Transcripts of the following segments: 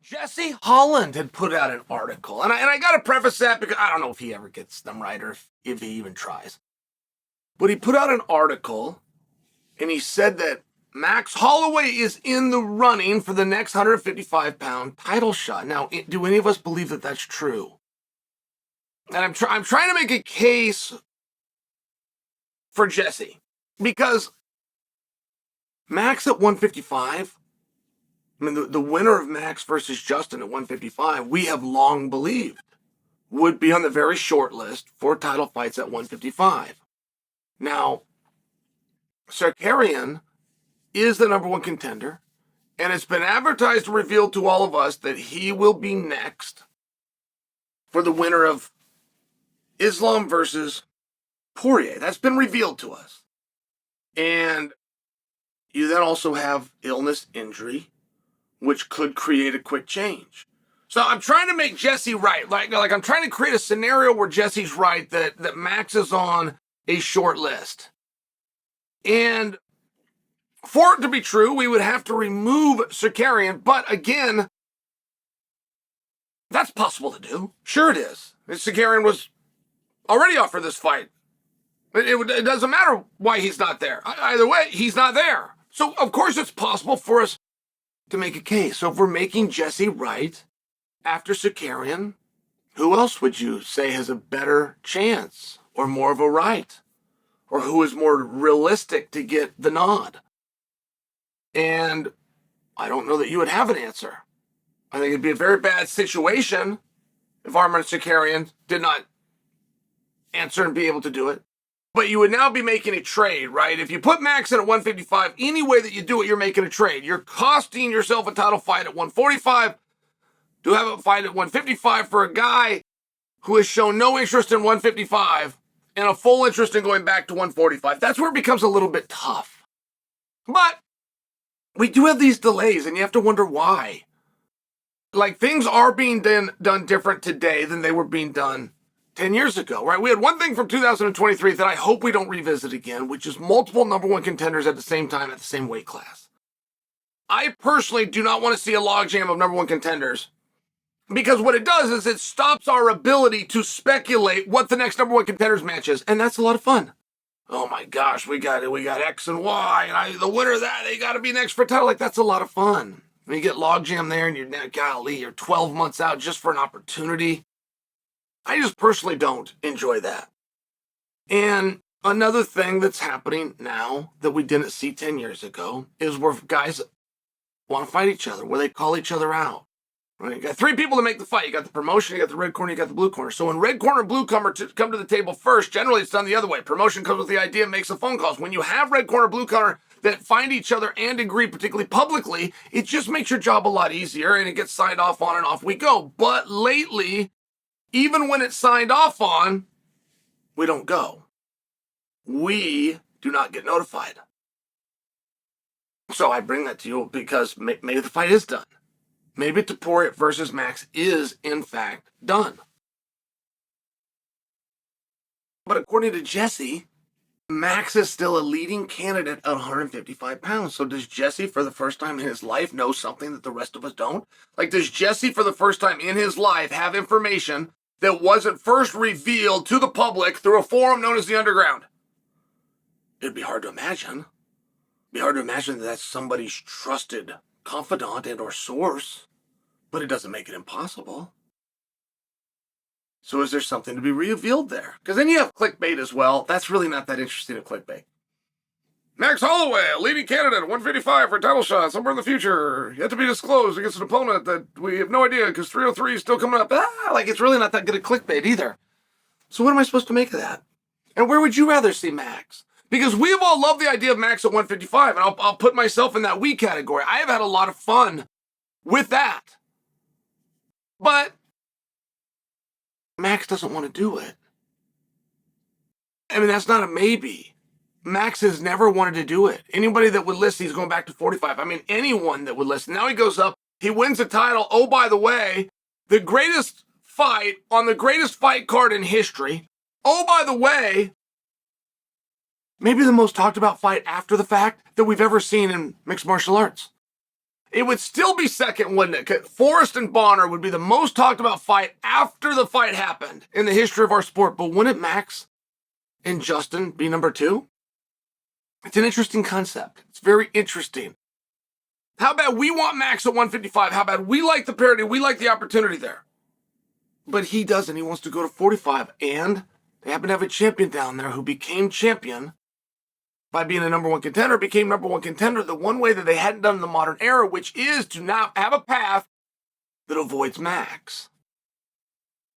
Jesse Holland had put out an article, and I got to preface that because I don't know if he ever gets them right or if he even tries. But he put out an article, and he said that Max Holloway is in the running for the next 155-pound title shot. Now, do any of us believe that that's true? And I'm trying to make a case for Jesse because Max at 155. I mean, the winner of Max versus Justin at 155, we have long believed would be on the very short list for title fights at 155. Now, Sakarian is the number one contender, and it's been advertised and revealed to all of us that he will be next for the winner of Islam versus Poirier. That's been revealed to us. And you then also have illness, injury, which could create a quick change. So I'm trying to make Jesse right. Like I'm trying to create a scenario where Jesse's right, that Max is on a short list. And for it to be true, we would have to remove Sakarian. But again, that's possible to do. Sure it is. Sakarian was already offered this fight. It doesn't matter why he's not there. Either way, he's not there. So of course it's possible for us to make a case. So if we're making Jesse right after Sakarian, who else would you say has a better chance or more of a right? Or who is more realistic to get the nod? And I don't know that you would have an answer. I think it'd be a very bad situation if Arman Sakarian did not answer and be able to do it. But you would now be making a trade, right? If you put Max in at 155, any way that you do it, you're making a trade. You're costing yourself a title fight at 145 to have a fight at 155 for a guy who has shown no interest in 155 and a full interest in going back to 145. That's where it becomes a little bit tough. But we do have these delays, and you have to wonder why. Like, things are being done different today than they were being done 10 years ago, right? We had one thing from 2023 that I hope we don't revisit again, which is multiple number one contenders at the same time at the same weight class. I personally do not want to see a logjam of number one contenders because what it does is it stops our ability to speculate what the next number one contenders match is, and that's a lot of fun. Oh my gosh, we got X and Y, and the winner of that, they got to be next for a title. Like, that's a lot of fun. When you get logjam there and you're 12 months out just for an opportunity. I just personally don't enjoy that. And another thing that's happening now that we didn't see 10 years ago is where guys want to fight each other, where they call each other out. Right? You got three people to make the fight. You got the promotion, you got the red corner, you got the blue corner. So when red corner and blue come to the table first, generally it's done the other way. Promotion comes with the idea, makes the phone calls. When you have red corner, blue corner that find each other and agree, particularly publicly, it just makes your job a lot easier and it gets signed off on and off we go. But lately, even when it's signed off on, we don't go. We do not get notified. So I bring that to you because maybe the fight is done. Maybe Topuria versus Max is, in fact, done. But according to Jesse, Max is still a leading candidate at 155 pounds. So does Jesse, for the first time in his life, know something that the rest of us don't? Like, does Jesse, for the first time in his life, have information that wasn't first revealed to the public through a forum known as the Underground? It'd be hard to imagine. It'd be hard to imagine that that's somebody's trusted confidant and or source, but it doesn't make it impossible. So is there something to be revealed there? Because then you have clickbait as well. That's really not that interesting of clickbait. Max Holloway, a leading candidate at 155 for a title shot somewhere in the future, yet to be disclosed against an opponent that we have no idea because 303 is still coming up. It's really not that good a clickbait either. So what am I supposed to make of that? And where would you rather see Max? Because we have all loved the idea of Max at 155, and I'll put myself in that we category. I have had a lot of fun with that. But Max doesn't want to do it. I mean, that's not a maybe. Max has never wanted to do it. Anybody that would listen, he's going back to 45. I mean, anyone that would listen. Now he goes up, he wins the title. Oh, by the way, the greatest fight on the greatest fight card in history. Oh, by the way, maybe the most talked about fight after the fact that we've ever seen in mixed martial arts. It would still be second, wouldn't it? Forrest and Bonner would be the most talked about fight after the fight happened in the history of our sport. But wouldn't Max and Justin be number 2? It's an interesting concept. It's very interesting. How about we want Max at 155? How about we like the parity? We like the opportunity there. But he doesn't. He wants to go to 45. And they happen to have a champion down there who became champion by being a number 1 contender, became number 1 contender the one way that they hadn't done in the modern era, which is to now have a path that avoids Max.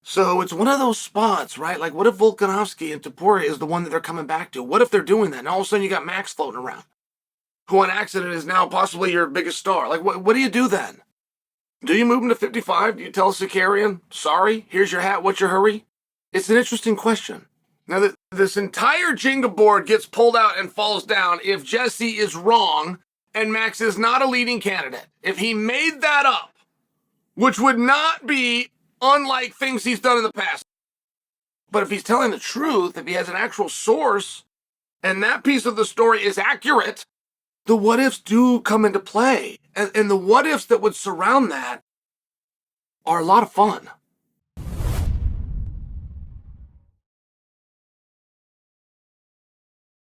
So it's one of those spots, right? Like, what if Volkanovski and Topuria is the one that they're coming back to? What if they're doing that? And all of a sudden you got Max floating around, who on accident is now possibly your biggest star. Like, what do you do then? Do you move him to 55? Do you tell Sakarian, sorry, here's your hat, what's your hurry? It's an interesting question. Now, this entire Jenga board gets pulled out and falls down if Jesse is wrong and Max is not a leading candidate. If he made that up, which would not be unlike things he's done in the past. But if he's telling the truth, if he has an actual source, and that piece of the story is accurate, the what ifs do come into play. And the what ifs that would surround that are a lot of fun.